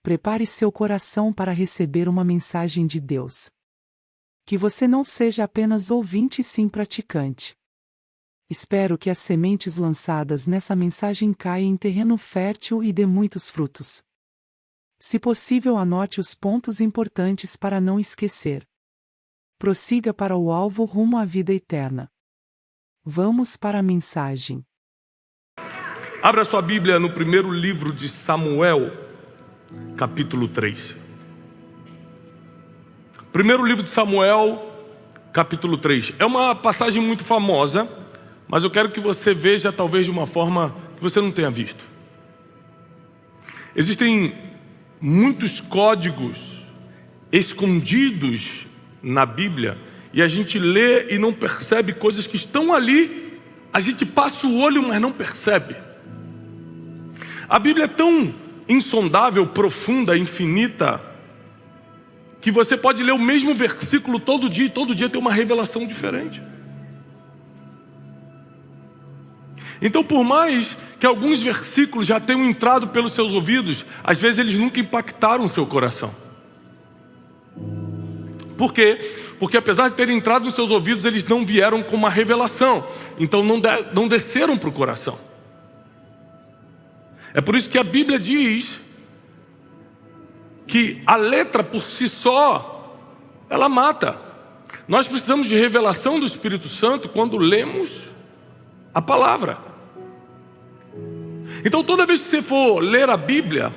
Prepare seu coração para receber uma mensagem de Deus. Que você não seja apenas ouvinte e sim praticante. Espero que as sementes lançadas nessa mensagem caiam em terreno fértil e dê muitos frutos. Se possível, anote os pontos importantes para não esquecer. Prossiga para o alvo rumo à vida eterna. Vamos para a mensagem. Abra sua Bíblia no primeiro livro de Samuel, capítulo 3. Primeiro livro de Samuel, capítulo 3. É uma passagem muito famosa, mas eu quero que você veja talvez de uma forma que você não tenha visto. Existem muitos códigos escondidos na Bíblia e a gente lê e não percebe coisas que estão ali. A gente passa o olho, mas não percebe. A Bíblia é tão insondável, profunda, infinita, que você pode ler o mesmo versículo todo dia e todo dia tem uma revelação diferente. Então, por mais que alguns versículos já tenham entrado pelos seus ouvidos, às vezes eles nunca impactaram o seu coração. Por quê? Porque apesar de terem entrado nos seus ouvidos, eles não vieram com uma revelação. Então não desceram para o coração. É por isso que a Bíblia diz que a letra por si só, ela mata. Nós precisamos de revelação do Espírito Santo quando lemos a palavra. Então toda vez que você for ler a Bíblia,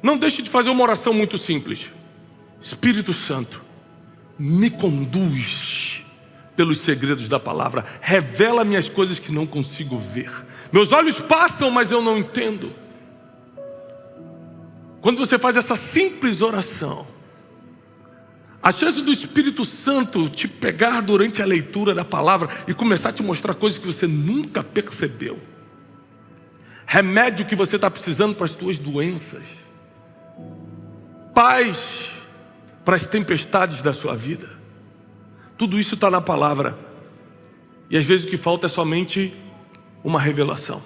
não deixe de fazer uma oração muito simples. Espírito Santo, me conduz pelos segredos da palavra. Revela-me as coisas que não consigo ver. Meus olhos passam, mas eu não entendo. Quando você faz essa simples oração, a chance do Espírito Santo te pegar durante a leitura da palavra e começar a te mostrar coisas que você nunca percebeu. Remédio que você está precisando para as suas doenças. Paz para as tempestades da sua vida. Tudo isso está na palavra. E às vezes o que falta é somente uma revelação.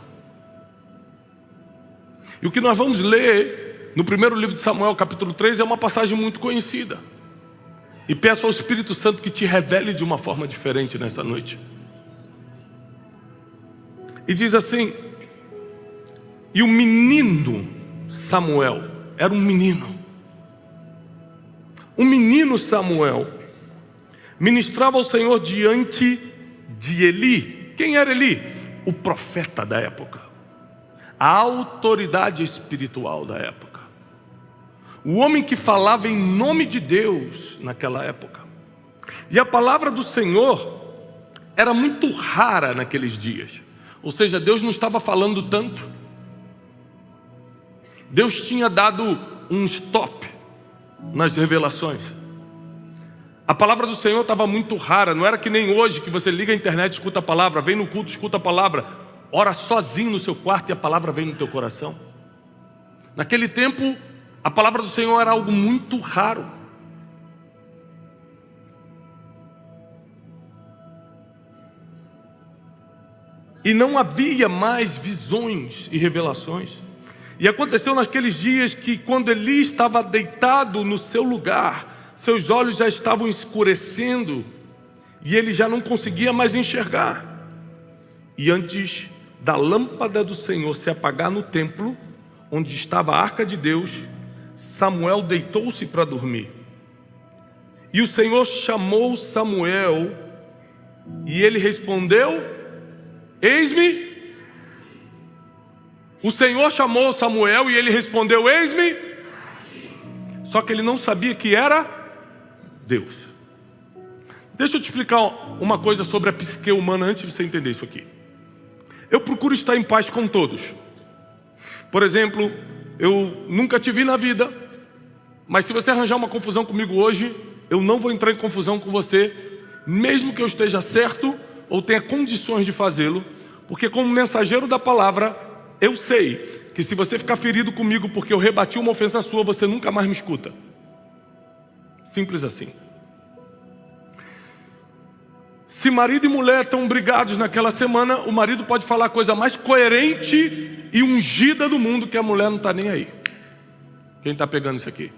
E o que nós vamos ler no primeiro livro de Samuel, capítulo 3, é uma passagem muito conhecida. E peço ao Espírito Santo que te revele de uma forma diferente nessa noite. E diz assim: e o menino Samuel, era um menino. O menino Samuel ministrava ao Senhor diante de Eli. Quem era Eli? O profeta da época. A autoridade espiritual da época. O homem que falava em nome de Deus naquela época. E a palavra do Senhor era muito rara naqueles dias. Ou seja, Deus não estava falando tanto. Deus tinha dado um stop nas revelações. A palavra do Senhor estava muito rara. Não era que nem hoje, que você liga a internet, escuta a palavra, vem no culto, escuta a palavra, ora sozinho no seu quarto e a palavra vem no teu coração. Naquele tempo, a palavra do Senhor era algo muito raro. E não havia mais visões e revelações. E aconteceu naqueles dias que quando Eli estava deitado no seu lugar, seus olhos já estavam escurecendo e ele já não conseguia mais enxergar. E antes da lâmpada do Senhor se apagar no templo, onde estava a arca de Deus, Samuel deitou-se para dormir. E o Senhor chamou Samuel e ele respondeu: eis-me. O Senhor chamou Samuel e ele respondeu: eis-me. Só que ele não sabia que era Deus. Deixa eu te explicar uma coisa sobre a psique humana antes de você entender isso aqui. Eu procuro estar em paz com todos. Por exemplo, eu nunca te vi na vida, mas se você arranjar uma confusão comigo hoje, eu não vou entrar em confusão com você, mesmo que eu esteja certo ou tenha condições de fazê-lo, porque como mensageiro da palavra, eu sei que se você ficar ferido comigo porque eu rebati uma ofensa sua, você nunca mais me escuta. Simples assim. Se marido e mulher estão brigados naquela semana, o marido pode falar a coisa mais coerente e ungida do mundo, que a mulher não está nem aí. Quem está pegando isso aqui?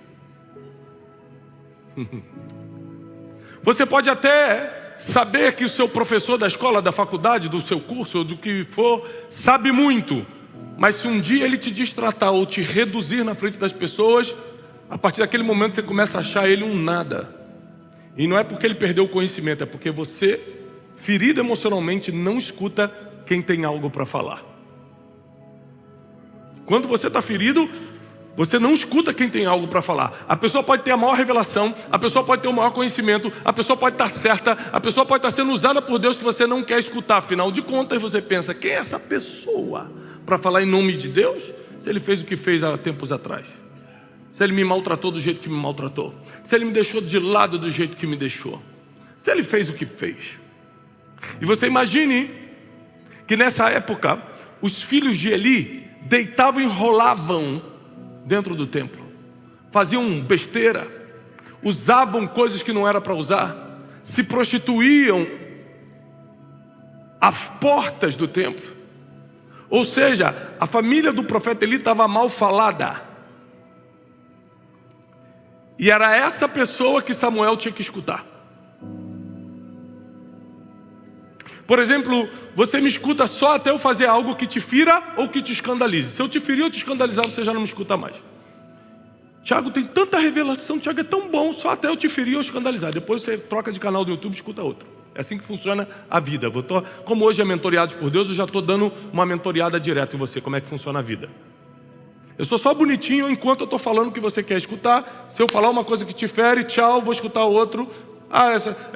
Você pode até saber que o seu professor da escola, da faculdade, do seu curso, ou do que for, sabe muito. Mas se um dia ele te destratar ou te reduzir na frente das pessoas, a partir daquele momento você começa a achar ele um nada. E não é porque ele perdeu o conhecimento, é porque você, ferido emocionalmente, não escuta quem tem algo para falar. Quando você está ferido, você não escuta quem tem algo para falar. A pessoa pode ter a maior revelação, a pessoa pode ter o maior conhecimento, a pessoa pode estar certa, a pessoa pode estar sendo usada por Deus que você não quer escutar. Afinal de contas, você pensa, quem é essa pessoa para falar em nome de Deus? Se ele fez o que fez há tempos atrás. Se ele me maltratou do jeito que me maltratou. Se ele me deixou de lado do jeito que me deixou. Se ele fez o que fez. E você imagine que nessa época, os filhos de Eli deitavam e enrolavam dentro do templo. Faziam besteira. Usavam coisas que não era para usar. Se prostituíam às portas do templo. Ou seja, a família do profeta Eli estava mal falada. E era essa pessoa que Samuel tinha que escutar. Por exemplo, você me escuta só até eu fazer algo que te fira ou que te escandalize. Se eu te ferir ou te escandalizar, você já não me escuta mais. Tiago tem tanta revelação, Tiago é tão bom, só até eu te ferir ou escandalizar. Depois você troca de canal do YouTube e escuta outro. É assim que funciona a vida. Como hoje é mentoreado por Deus, eu já estou dando uma mentoreada direta em você, como é que funciona a vida. Eu sou só bonitinho enquanto eu estou falando o que você quer escutar. Se eu falar uma coisa que te fere, tchau, vou escutar outro.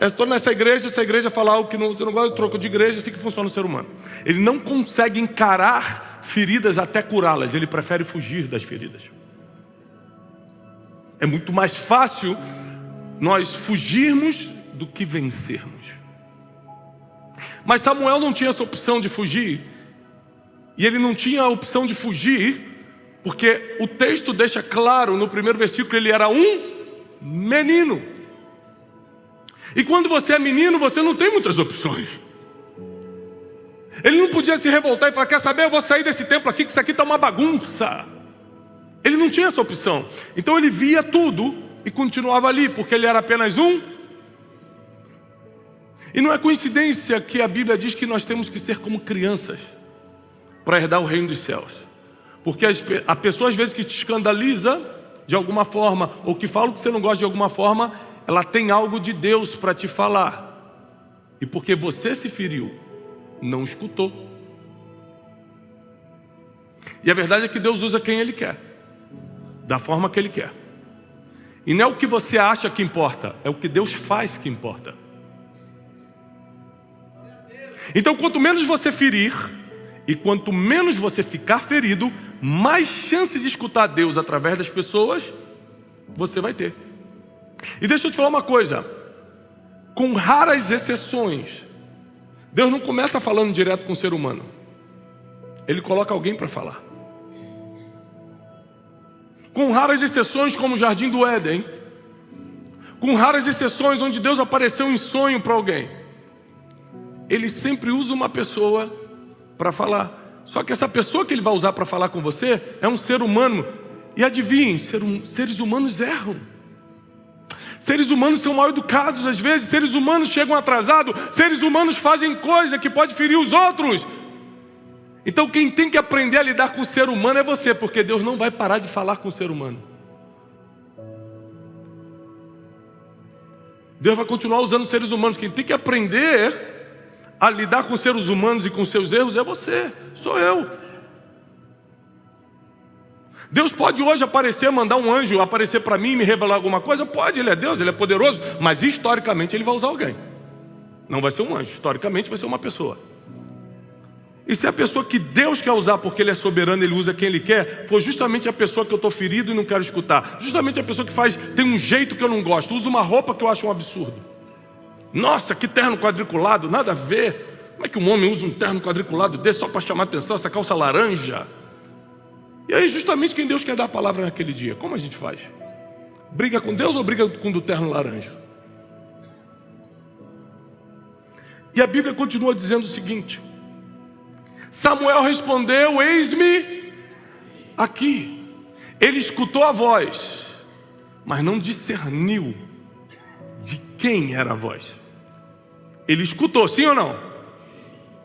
Estou nessa igreja, essa igreja falar algo que você não gosta, eu troco de igreja. Assim que funciona o ser humano. Ele não consegue encarar feridas até curá-las. Ele prefere fugir das feridas. É muito mais fácil nós fugirmos do que vencermos. Mas Samuel não tinha essa opção de fugir. E ele não tinha a opção de fugir porque o texto deixa claro, no primeiro versículo, ele era um menino. E quando você é menino, você não tem muitas opções. Ele não podia se revoltar e falar, quer saber, eu vou sair desse templo aqui, que isso aqui está uma bagunça. Ele não tinha essa opção. Então ele via tudo e continuava ali, porque ele era apenas um. E não é coincidência que a Bíblia diz que nós temos que ser como crianças para herdar o reino dos céus. Porque a pessoa às vezes que te escandaliza de alguma forma, ou que fala que você não gosta de alguma forma, ela tem algo de Deus para te falar. E porque você se feriu, não escutou. E a verdade é que Deus usa quem Ele quer, da forma que Ele quer. E não é o que você acha que importa, é o que Deus faz que importa. Então quanto menos você ferir, e quanto menos você ficar ferido, mais chance de escutar Deus através das pessoas você vai ter. E deixa eu te falar uma coisa, com raras exceções, Deus não começa falando direto com o ser humano. Ele coloca alguém para falar. Com raras exceções, como o Jardim do Éden, com raras exceções onde Deus apareceu em sonho para alguém, Ele sempre usa uma pessoa para falar. Só que essa pessoa que Ele vai usar para falar com você é um ser humano. E adivinhem, seres humanos erram. Seres humanos são mal educados às vezes. Seres humanos chegam atrasados. Seres humanos fazem coisa que pode ferir os outros. Então quem tem que aprender a lidar com o ser humano é você, porque Deus não vai parar de falar com o ser humano. Deus vai continuar usando seres humanos. Quem tem que aprender a lidar com seres humanos e com seus erros é você, sou eu. Deus pode hoje aparecer, mandar um anjo aparecer para mim e me revelar alguma coisa? Pode, Ele é Deus, Ele é poderoso. Mas historicamente Ele vai usar alguém. Não vai ser um anjo, historicamente vai ser uma pessoa. E se a pessoa que Deus quer usar porque Ele é soberano, Ele usa quem Ele quer, for justamente a pessoa que eu estou ferido e não quero escutar, justamente a pessoa que tem um jeito que eu não gosto, usa uma roupa que eu acho um absurdo. Nossa, que terno quadriculado, nada a ver. Como é que um homem usa um terno quadriculado desse só para chamar atenção, essa calça laranja? E aí justamente quem Deus quer dar a palavra naquele dia, como a gente faz? Briga com Deus ou briga com o do terno laranja? E a Bíblia continua dizendo o seguinte: Samuel respondeu, eis-me aqui. Ele escutou a voz, mas não discerniu de quem era a voz. Ele escutou, sim ou não?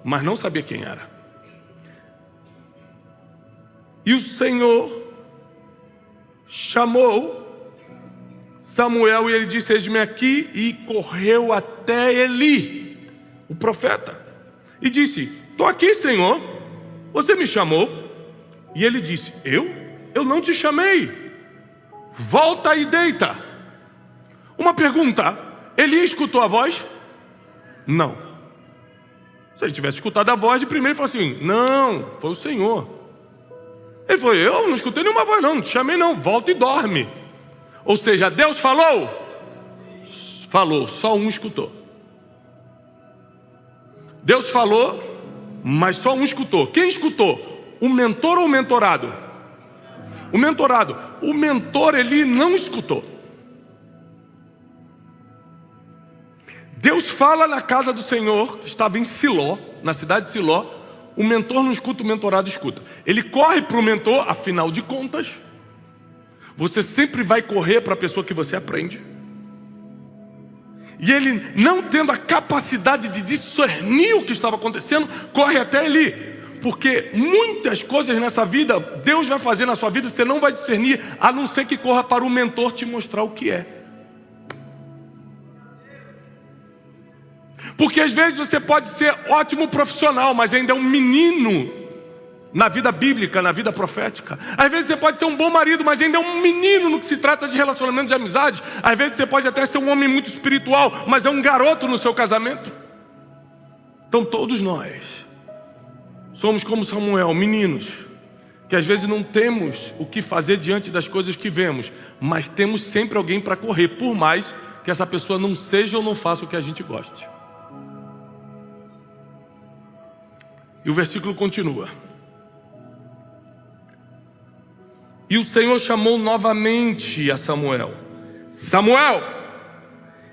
Mas não sabia quem era. E o Senhor chamou Samuel e ele disse: eis-me aqui. E correu até Eli, o profeta, e disse: estou aqui, Senhor, você me chamou? E ele disse: eu não te chamei, volta e deita. Uma pergunta: Eli escutou a voz? Não. Se ele tivesse escutado a voz de primeiro, ele falou assim: não, foi o Senhor. Ele falou: eu não escutei nenhuma voz não te chamei não, volta e dorme. Ou seja, Deus falou? Falou, só um escutou. Deus falou, mas só um escutou. Quem escutou? O mentor ou o mentorado? O mentorado. O mentor, ele não escutou. Deus fala na casa do Senhor, que estava em Siló, na cidade de Siló. O mentor não escuta, o mentorado escuta. Ele corre para o mentor, afinal de contas, você sempre vai correr para a pessoa que você aprende. E ele, não tendo a capacidade de discernir o que estava acontecendo, corre até Eli. Porque muitas coisas nessa vida, Deus vai fazer na sua vida, você não vai discernir, a não ser que corra para o mentor te mostrar o que é. Porque às vezes você pode ser ótimo profissional, mas ainda é um menino na vida bíblica, na vida profética. Às vezes você pode ser um bom marido, mas ainda é um menino no que se trata de relacionamento de amizade. Às vezes você pode até ser um homem muito espiritual, mas é um garoto no seu casamento. Então todos nós somos como Samuel, meninos, que às vezes não temos o que fazer diante das coisas que vemos, mas temos sempre alguém para correr, por mais que essa pessoa não seja ou não faça o que a gente goste. E o versículo continua. E o Senhor chamou novamente a Samuel. Samuel!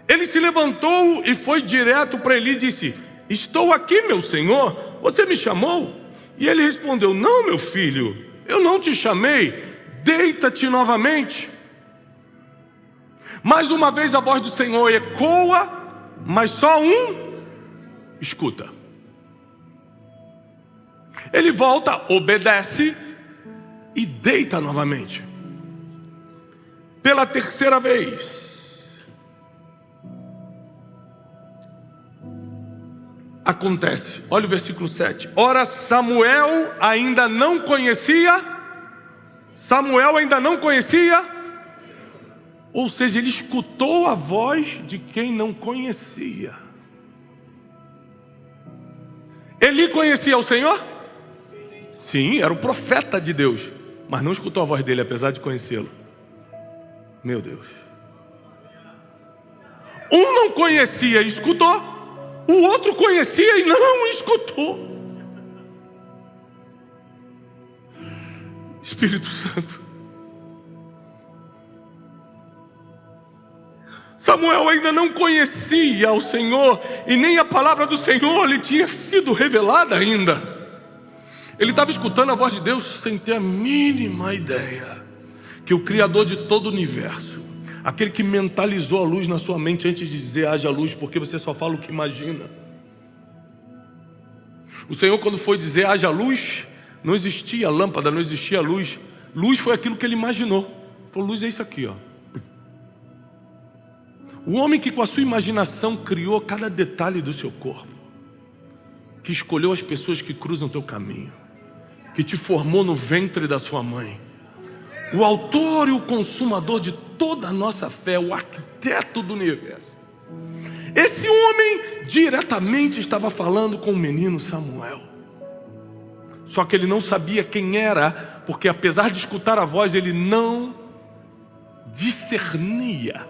Ele se levantou e foi direto para Eli e disse: estou aqui, meu senhor, você me chamou? E ele respondeu: não, meu filho, eu não te chamei, deita-te novamente. Mais uma vez a voz do Senhor ecoa, mas só um escuta. Ele volta, obedece e deita novamente. Pela terceira vez acontece, olha o versículo 7. Ora, Samuel ainda não conhecia. Ou seja, ele escutou a voz de quem não conhecia. Eli conhecia o Senhor? Sim, era o profeta de Deus, mas não escutou a voz dele, apesar de conhecê-lo. Meu Deus. Um não conhecia e escutou, o outro conhecia e não escutou. Espírito Santo. Samuel ainda não conhecia o Senhor, e nem a palavra do Senhor lhe tinha sido revelada ainda. Ele estava escutando a voz de Deus sem ter a mínima ideia que o Criador de todo o universo, aquele que mentalizou a luz na sua mente antes de dizer haja luz, porque você só fala o que imagina. O Senhor, quando foi dizer haja luz, não existia lâmpada, não existia luz. Luz foi aquilo que ele imaginou. Falou: luz é isso aqui, ó. O homem que com a sua imaginação criou cada detalhe do seu corpo, que escolheu as pessoas que cruzam o teu caminho, que te formou no ventre da sua mãe, o autor e o consumador de toda a nossa fé, o arquiteto do universo. Esse homem diretamente estava falando com o menino Samuel. Só que ele não sabia quem era, porque apesar de escutar a voz, ele não discernia.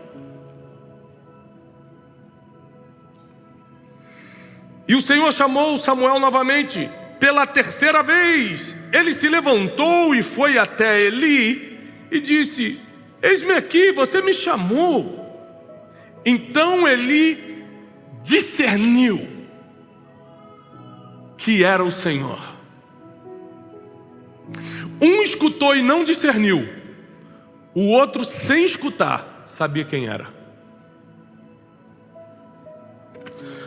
E o Senhor chamou Samuel novamente. Pela terceira vez, ele se levantou e foi até Eli e disse: eis-me aqui, você me chamou. Então Eli discerniu que era o Senhor. Um escutou e não discerniu, O outro, sem escutar, sabia quem era.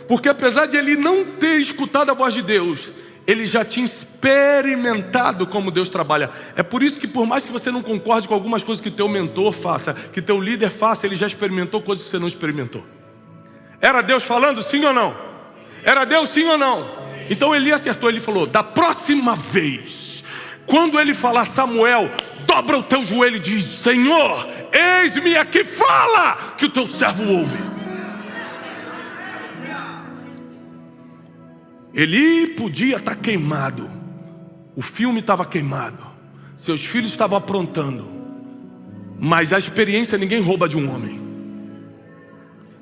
Porque apesar de ele não ter escutado a voz de Deus, ele já tinha experimentado como Deus trabalha. É por isso que, por mais que você não concorde com algumas coisas que teu mentor faça, que teu líder faça, ele já experimentou coisas que você não experimentou. Era Deus falando, sim ou não? Era Deus, sim ou não? Então Eli acertou, ele falou: da próxima vez, quando ele falar, Samuel, dobra o teu joelho e diz: Senhor, eis-me aqui, fala, que o teu servo ouve. Eli podia estar queimado, o filme estava queimado, seus filhos estavam aprontando, mas a experiência ninguém rouba de um homem.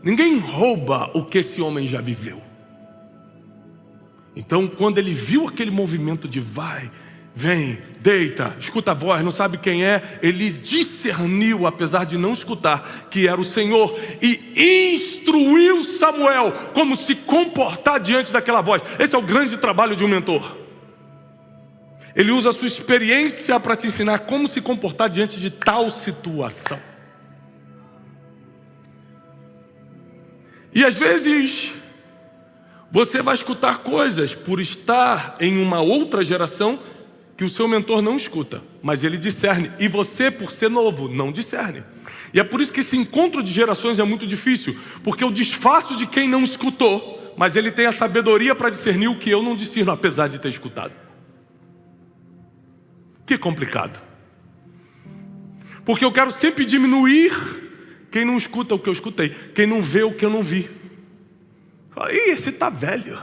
Ninguém rouba o que esse homem já viveu. Então, quando ele viu aquele movimento de vai, vem, deita, escuta a voz, não sabe quem é, ele discerniu, apesar de não escutar, que era o Senhor, e instruiu Samuel como se comportar diante daquela voz. Esse é o grande trabalho de um mentor. Ele usa a sua experiência para te ensinar como se comportar diante de tal situação. E às vezes você vai escutar coisas por estar em uma outra geração que o seu mentor não escuta, mas ele discerne. E você, por ser novo, não discerne. E é por isso que esse encontro de gerações é muito difícil, porque eu disfarço de quem não escutou, mas ele tem a sabedoria para discernir o que eu não discerno, apesar de ter escutado. Que complicado. Porque eu quero sempre diminuir quem não escuta o que eu escutei, quem não vê o que eu não vi. Fala, ih, esse está velho.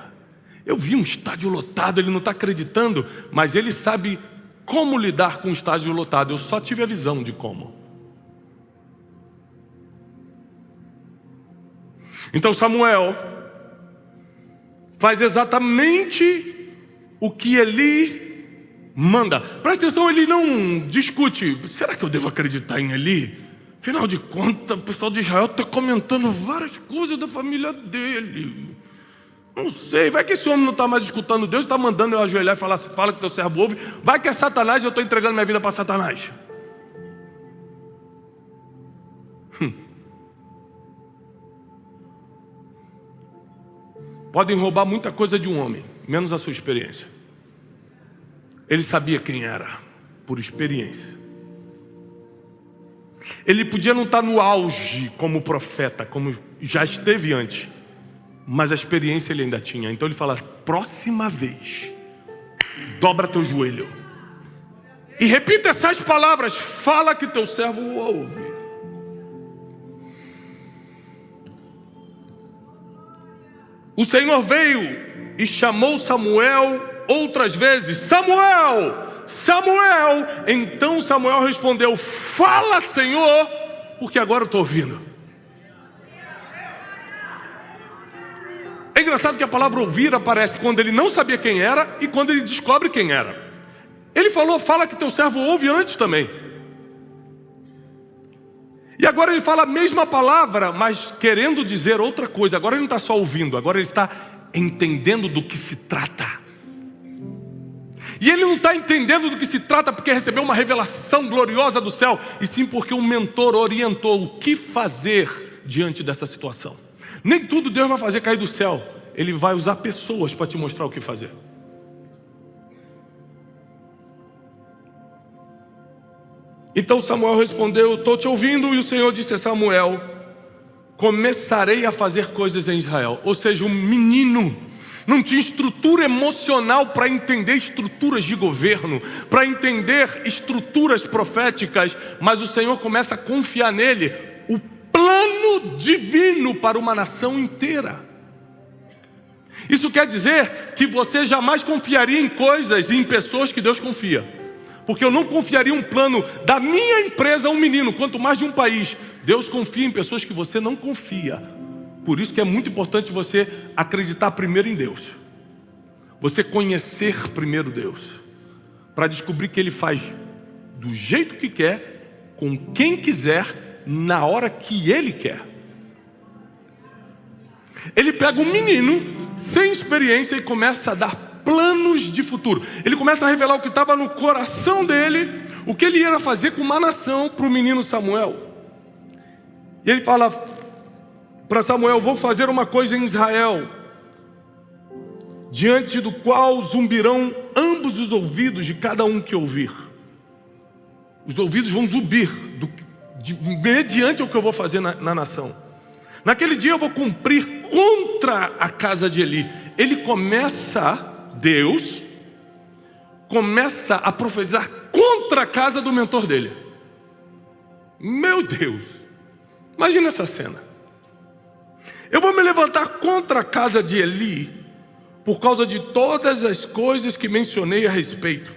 Eu vi um estádio lotado, ele não está acreditando, mas ele sabe como lidar com um estádio lotado. Eu só tive a visão de como. Então Samuel faz exatamente o que Eli manda. Presta atenção, ele não discute. Será que eu devo acreditar em Eli? Afinal de contas, o pessoal de Israel está comentando várias coisas da família dele. Não sei, vai que esse homem não está mais escutando Deus, está mandando eu ajoelhar e falar, fala que teu servo ouve. Vai que é Satanás e eu estou entregando minha vida para Satanás. Podem roubar muita coisa de um homem, menos a sua experiência. Ele sabia quem era, por experiência. Ele podia não estar no auge como profeta, como já esteve antes, mas a experiência ele ainda tinha. Então ele fala, próxima vez, dobra teu joelho e repita essas palavras, fala que teu servo ouve. O Senhor veio e chamou Samuel outras vezes, Samuel! Samuel! Então Samuel respondeu, fala, Senhor, porque agora eu estou ouvindo. É engraçado que a palavra ouvir aparece quando ele não sabia quem era e quando ele descobre quem era. Ele falou, fala que teu servo ouve antes também. E agora ele fala a mesma palavra, mas querendo dizer outra coisa. Agora ele não está só ouvindo, agora ele está entendendo do que se trata. E ele não está entendendo do que se trata porque recebeu uma revelação gloriosa do céu, e sim porque um mentor orientou o que fazer diante dessa situação. Nem tudo Deus vai fazer cair do céu. Ele vai usar pessoas para te mostrar o que fazer. Então Samuel respondeu, estou te ouvindo. E o Senhor disse a Samuel, começarei a fazer coisas em Israel. Ou seja, um menino não tinha estrutura emocional para entender estruturas de governo, para entender estruturas proféticas, mas o Senhor começa a confiar nele o plano divino para uma nação inteira. Isso quer dizer que você jamais confiaria em coisas e em pessoas que Deus confia, porque eu não confiaria um plano da minha empresa a um menino, quanto mais de um país. Deus confia em pessoas que você não confia. Por isso que é muito importante você acreditar primeiro em Deus, você conhecer primeiro Deus, para descobrir que Ele faz do jeito que quer, com quem quiser, na hora que Ele quer. Ele pega um menino sem experiência e começa a dar planos de futuro. Ele começa a revelar o que estava no coração dele, o que ele ia fazer com uma nação para o menino Samuel. E ele fala para Samuel: vou fazer uma coisa em Israel, diante do qual zumbirão ambos os ouvidos de cada um que ouvir. Os ouvidos vão zumbir mediante o que eu vou fazer na nação. Naquele dia eu vou cumprir contra a casa de Eli. Deus começa a profetizar contra a casa do mentor dele. Meu Deus, imagina essa cena. Eu vou me levantar contra a casa de Eli por causa de todas as coisas que mencionei a respeito.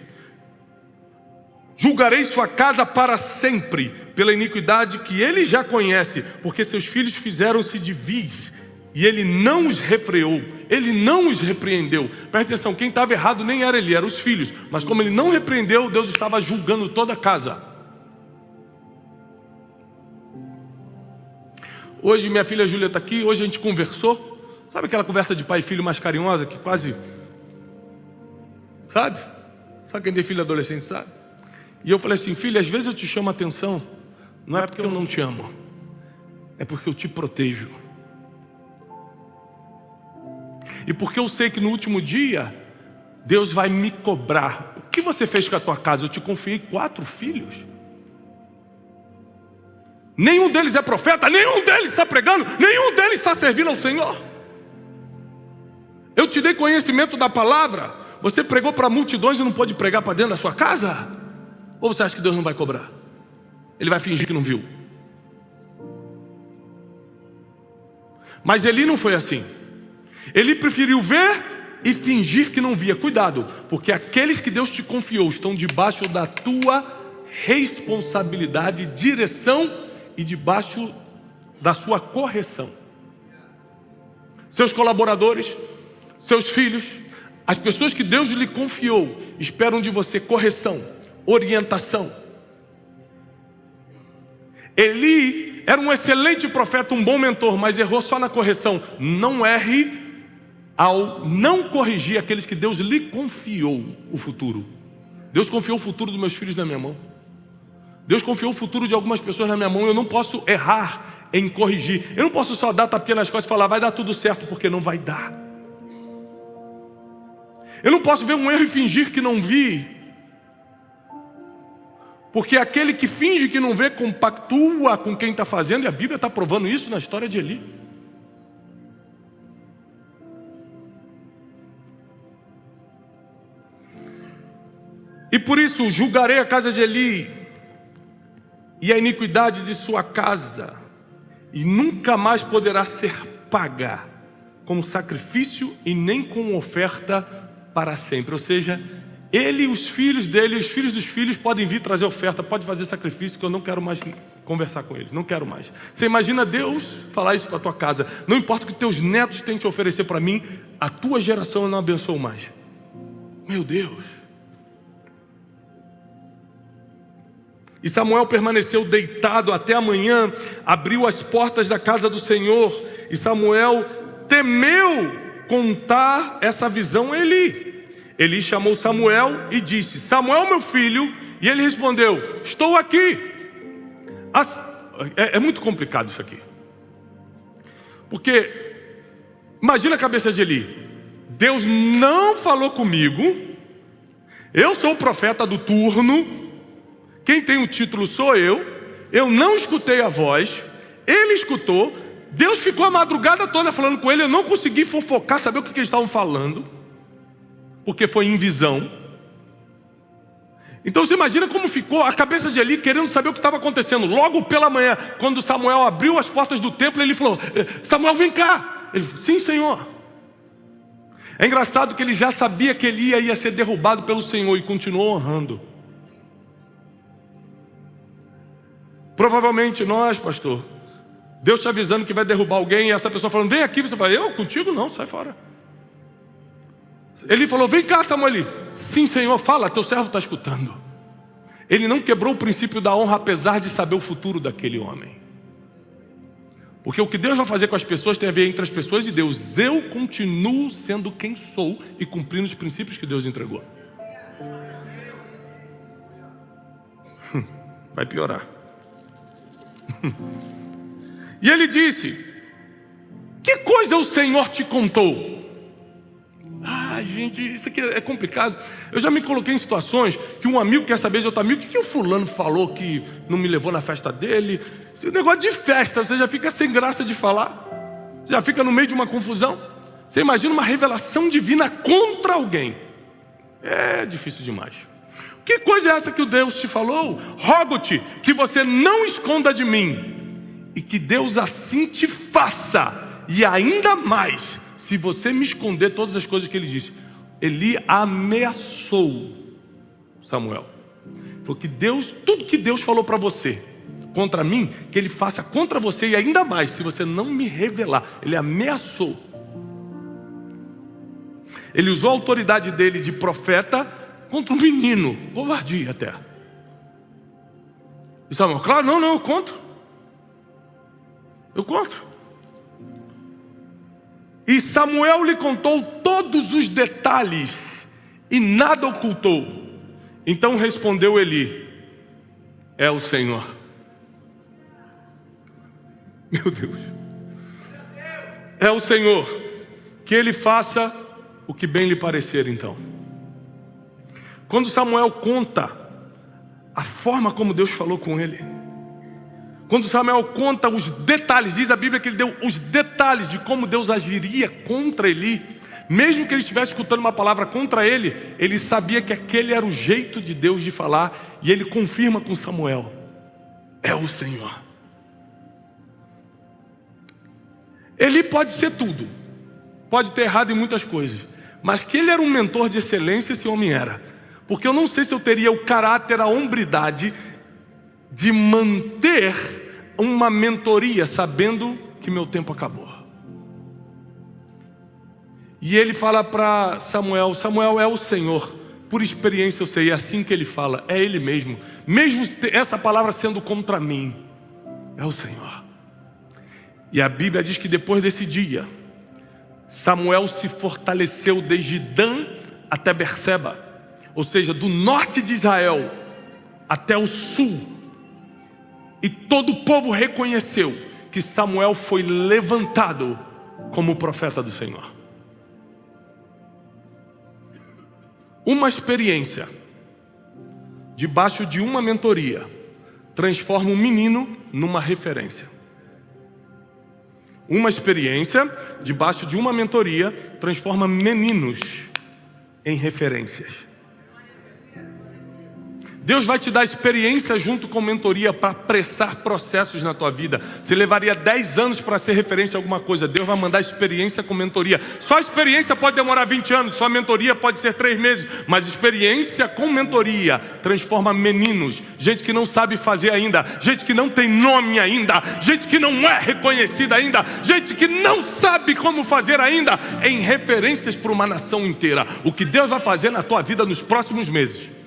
Julgarei sua casa para sempre pela iniquidade que ele já conhece, porque seus filhos fizeram-se de vis e ele não os refreou, ele não os repreendeu. Presta atenção, quem estava errado nem era ele, eram os filhos. Mas como ele não repreendeu, Deus estava julgando toda a casa. Hoje minha filha Júlia está aqui, hoje a gente conversou. Sabe aquela conversa de pai e filho mais carinhosa, que quase... Sabe quem tem filho adolescente sabe? E eu falei assim: filha, às vezes eu te chamo a atenção, não é porque eu não te amo, é porque eu te protejo. E porque eu sei que no último dia Deus vai me cobrar. O que você fez com a tua casa? Eu te confiei 4 filhos. Nenhum deles é profeta, nenhum deles está pregando, nenhum deles está servindo ao Senhor. Eu te dei conhecimento da palavra. Você pregou para multidões e não pôde pregar para dentro da sua casa? Ou você acha que Deus não vai cobrar? Ele vai fingir que não viu. Mas Eli não foi assim. Ele preferiu ver e fingir que não via. Cuidado, porque aqueles que Deus te confiou estão debaixo da tua responsabilidade, direção e debaixo da sua correção. Seus colaboradores, seus filhos, as pessoas que Deus lhe confiou, esperam de você correção, orientação. Eli era um excelente profeta, um bom mentor, mas errou só na correção. Não erre ao não corrigir aqueles que Deus lhe confiou o futuro. Deus confiou o futuro dos meus filhos na minha mão. Deus confiou o futuro de algumas pessoas na minha mão. Eu não posso errar em corrigir. Eu não posso só dar tapinha nas costas e falar: vai dar tudo certo, porque não vai dar. Eu não posso ver um erro e fingir que não vi, porque aquele que finge que não vê compactua com quem está fazendo. E a Bíblia está provando isso na história de Eli. E por isso julgarei a casa de Eli e a iniquidade de sua casa, e nunca mais poderá ser paga como sacrifício e nem como oferta para sempre. Ou seja, ele e os filhos dele, os filhos dos filhos podem vir trazer oferta, pode fazer sacrifício, que eu não quero mais conversar com eles, não quero mais. Você imagina Deus falar isso para a tua casa: não importa o que teus netos têm te oferecer para mim, a tua geração eu não abençoo mais. Meu Deus. E Samuel permaneceu deitado até a manhã, abriu as portas da casa do Senhor, e Samuel temeu contar essa visão a Eli. Eli chamou Samuel e disse: Samuel, meu filho. E ele respondeu: estou aqui. É muito complicado isso aqui, porque imagina a cabeça de Eli: Deus não falou comigo, eu sou o profeta do turno, quem tem o título sou eu não escutei a voz, ele escutou, Deus ficou a madrugada toda falando com ele, eu não consegui fofocar, saber o que eles estavam falando, porque foi em visão. Então você imagina como ficou a cabeça de Eli, querendo saber o que estava acontecendo. Logo pela manhã, quando Samuel abriu as portas do templo, ele falou: Samuel, vem cá. Ele falou: sim, Senhor. É engraçado que ele já sabia que Eli ia ser derrubado pelo Senhor e continuou honrando. Provavelmente nós, pastor, Deus te avisando que vai derrubar alguém, e essa pessoa falando: vem aqui, você fala: eu? Contigo não, sai fora. Ele falou: vem cá, Samuel. Sim, Senhor, fala, teu servo está escutando. Ele não quebrou o princípio da honra, apesar de saber o futuro daquele homem. Porque o que Deus vai fazer com as pessoas tem a ver entre as pessoas e Deus. Eu continuo sendo quem sou e cumprindo os princípios que Deus entregou. Vai piorar. E ele disse: que coisa o Senhor te contou? Gente, isso aqui é complicado. Eu já me coloquei em situações que um amigo quer saber de outro amigo: o que o fulano falou que não me levou na festa dele? Esse negócio de festa, você já fica sem graça de falar, já fica no meio de uma confusão. Você imagina uma revelação divina contra alguém. É difícil demais. Que coisa é essa que o Deus te falou? Rogo-te que você não esconda de mim, e que Deus assim te faça, e ainda mais, se você me esconder todas as coisas que ele disse. Eli ameaçou Samuel. Falou que Deus, tudo que Deus falou para você contra mim, que ele faça contra você, e ainda mais, se você não me revelar. Ele ameaçou. Ele usou a autoridade dele de profeta contra um menino. Covardia até. E Samuel: claro, não, eu conto. Eu conto. E Samuel lhe contou todos os detalhes e nada ocultou. Então respondeu Eli: é o Senhor. Meu Deus. É o Senhor. Que ele faça o que bem lhe parecer. Então, quando Samuel conta a forma como Deus falou com ele, quando Samuel conta os detalhes, diz a Bíblia que ele deu os detalhes de como Deus agiria contra Eli, mesmo que ele estivesse escutando uma palavra contra ele, ele sabia que aquele era o jeito de Deus de falar, e ele confirma com Samuel: é o Senhor. Eli pode ser tudo, pode ter errado em muitas coisas, mas que ele era um mentor de excelência, esse homem era. Porque eu não sei se eu teria o caráter, a hombridade de manter uma mentoria sabendo que meu tempo acabou. E ele fala para Samuel: Samuel, é o Senhor. Por experiência eu sei, é assim que ele fala, é ele mesmo. Mesmo essa palavra sendo contra mim, é o Senhor. E a Bíblia diz que depois desse dia, Samuel se fortaleceu desde Dan até Berseba, ou seja, do norte de Israel até o sul. E todo o povo reconheceu que Samuel foi levantado como profeta do Senhor. Uma experiência debaixo de uma mentoria transforma um menino numa referência. Uma experiência debaixo de uma mentoria transforma meninos em referências. Deus vai te dar experiência junto com mentoria para apressar processos na tua vida. Você levaria 10 anos para ser referência a alguma coisa, Deus vai mandar experiência com mentoria. Só a experiência pode demorar 20 anos, só a mentoria pode ser 3 meses. Mas experiência com mentoria transforma meninos, gente que não sabe fazer ainda, gente que não tem nome ainda, gente que não é reconhecida ainda, gente que não sabe como fazer ainda, em referências para uma nação inteira. O que Deus vai fazer na tua vida nos próximos meses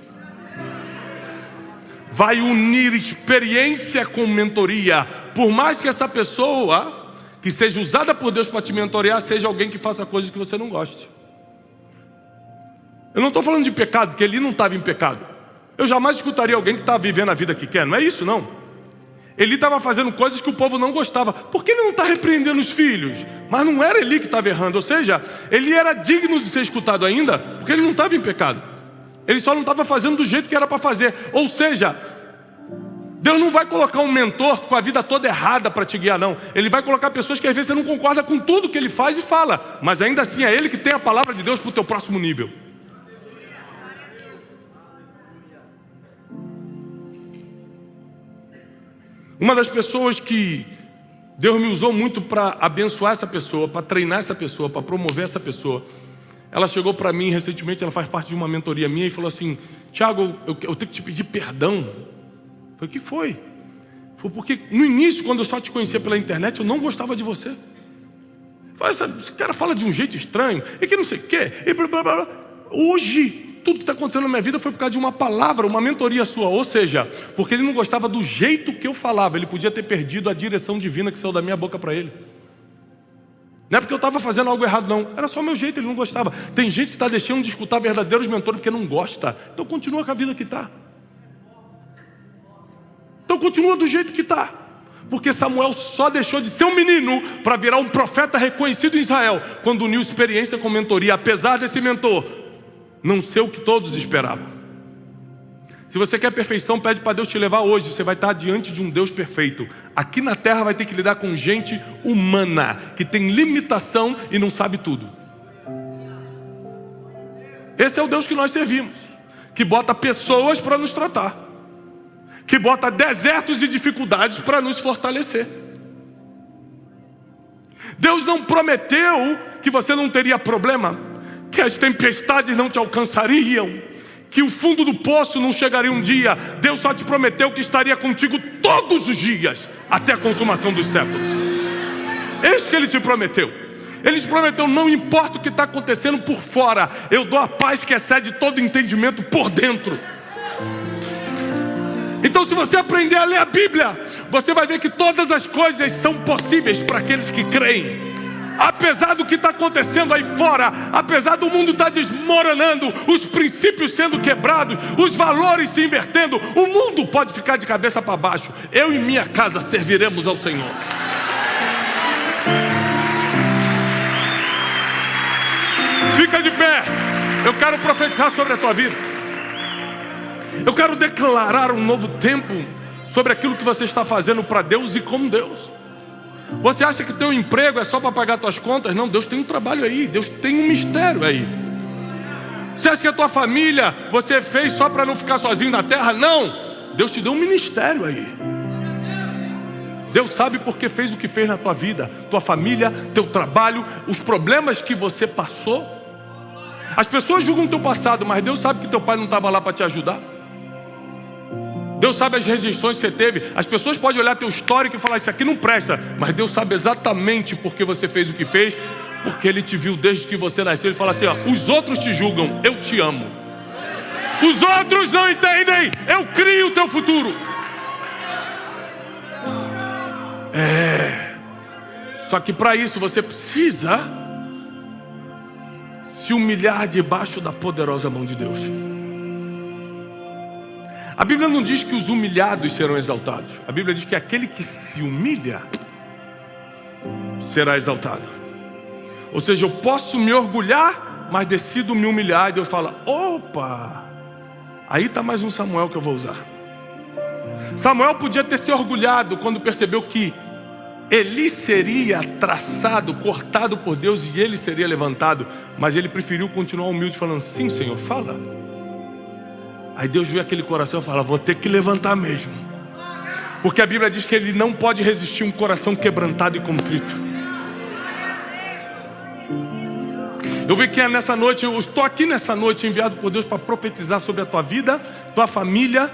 vai unir experiência com mentoria. Por mais que essa pessoa que seja usada por Deus para te mentorear seja alguém que faça coisas que você não goste. Eu não estou falando de pecado, porque ele não estava em pecado. Eu jamais escutaria alguém que está vivendo a vida que quer. Não é isso, não. Ele estava fazendo coisas que o povo não gostava. Por que ele não está repreendendo os filhos? Mas não era ele que estava errando. Ou seja, ele era digno de ser escutado ainda, porque ele não estava em pecado. Ele só não estava fazendo do jeito que era para fazer. Ou seja, Deus não vai colocar um mentor com a vida toda errada para te guiar, não. Ele vai colocar pessoas que às vezes você não concorda com tudo que ele faz e fala, mas ainda assim é ele que tem a palavra de Deus para o teu próximo nível. Uma das pessoas que Deus me usou muito para abençoar essa pessoa, para treinar essa pessoa, para promover essa pessoa, ela chegou para mim recentemente, ela faz parte de uma mentoria minha e falou assim: Tiago, eu tenho que te pedir perdão. Eu falei: o que foi? Foi porque no início, quando eu só te conhecia pela internet, eu não gostava de você. Eu falei: esse cara fala de um jeito estranho, e que não sei o quê, e blá blá blá. Hoje, tudo que está acontecendo na minha vida foi por causa de uma palavra, uma mentoria sua. Ou seja, porque ele não gostava do jeito que eu falava, ele podia ter perdido a direção divina que saiu da minha boca para ele. Não é porque eu estava fazendo algo errado, não. Era só o meu jeito, ele não gostava. Tem gente que está deixando de escutar verdadeiros mentores porque não gosta. Então continua com a vida que está. Então continua do jeito que está. Porque Samuel só deixou de ser um menino para virar um profeta reconhecido em Israel, quando uniu experiência com mentoria, apesar desse mentor não ser o que todos esperavam. Se você quer perfeição, pede para Deus te levar hoje. Você vai estar diante de um Deus perfeito. Aqui na terra vai ter que lidar com gente humana, que tem limitação e não sabe tudo. Esse é o Deus que nós servimos, que bota pessoas para nos tratar, que bota desertos e dificuldades para nos fortalecer. Deus não prometeu que você não teria problema, que as tempestades não te alcançariam, que o fundo do poço não chegaria um dia. Deus só te prometeu que estaria contigo todos os dias, até a consumação dos séculos. É isso que Ele te prometeu. Ele te prometeu: não importa o que está acontecendo por fora, eu dou a paz que excede todo entendimento por dentro. Então, se você aprender a ler a Bíblia, você vai ver que todas as coisas são possíveis para aqueles que creem. Apesar do que está acontecendo aí fora, apesar do mundo estar desmoronando, os princípios sendo quebrados, os valores se invertendo, o mundo pode ficar de cabeça para baixo. Eu e minha casa serviremos ao Senhor. Fica de pé. Eu quero profetizar sobre a tua vida. Eu quero declarar um novo tempo sobre aquilo que você está fazendo para Deus e com Deus. Você acha que teu emprego é só para pagar tuas contas? Não, Deus tem um trabalho aí, Deus tem um mistério aí. Você acha que a tua família você fez só para não ficar sozinho na terra? Não, Deus te deu um ministério aí. Deus sabe porque fez o que fez na tua vida, tua família, teu trabalho, os problemas que você passou. As pessoas julgam teu passado, mas Deus sabe que teu pai não estava lá para te ajudar. Deus sabe as rejeições que você teve. As pessoas podem olhar teu histórico e falar: isso aqui não presta. Mas Deus sabe exatamente por que você fez o que fez. Porque Ele te viu desde que você nasceu. Ele fala assim: ó, os outros te julgam, eu te amo. Os outros não entendem, eu crio o teu futuro. Só que para isso você precisa se humilhar debaixo da poderosa mão de Deus. A Bíblia não diz que os humilhados serão exaltados. A Bíblia diz que aquele que se humilha será exaltado. Ou seja, eu posso me orgulhar, mas decido me humilhar. E Deus fala: opa, aí está mais um Samuel que eu vou usar. Samuel podia ter se orgulhado quando percebeu que Eli seria traçado, cortado por Deus e ele seria levantado. Mas ele preferiu continuar humilde, falando: sim, Senhor, fala. Aí Deus viu aquele coração e fala: vou ter que levantar mesmo. Porque a Bíblia diz que Ele não pode resistir um coração quebrantado e contrito. Eu vi que é nessa noite, eu estou aqui nessa noite enviado por Deus para profetizar sobre a tua vida, tua família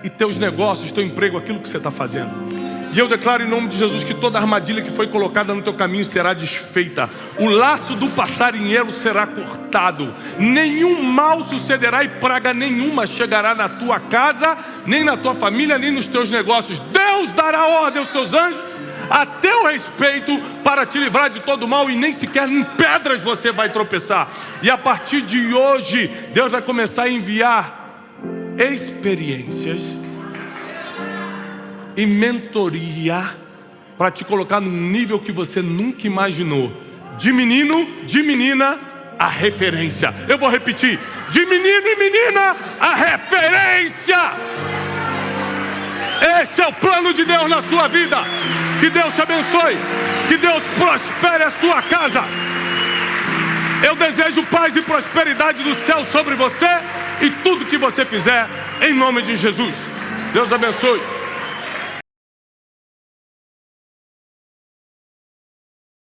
e teus negócios, teu emprego, aquilo que você está fazendo. E eu declaro em nome de Jesus que toda armadilha que foi colocada no teu caminho será desfeita. O laço do passarinheiro será cortado. Nenhum mal sucederá e praga nenhuma chegará na tua casa, nem na tua família, nem nos teus negócios. Deus dará ordem aos seus anjos a teu respeito para te livrar de todo mal, e nem sequer em pedras você vai tropeçar. E a partir de hoje, Deus vai começar a enviar experiências e mentoria para te colocar num nível que você nunca imaginou. De menino, de menina, a referência. Eu vou repetir: de menino e menina, a referência. Esse é o plano de Deus na sua vida. Que Deus te abençoe, que Deus prospere a sua casa. Eu desejo paz e prosperidade do céu sobre você e tudo que você fizer, em nome de Jesus. Deus abençoe.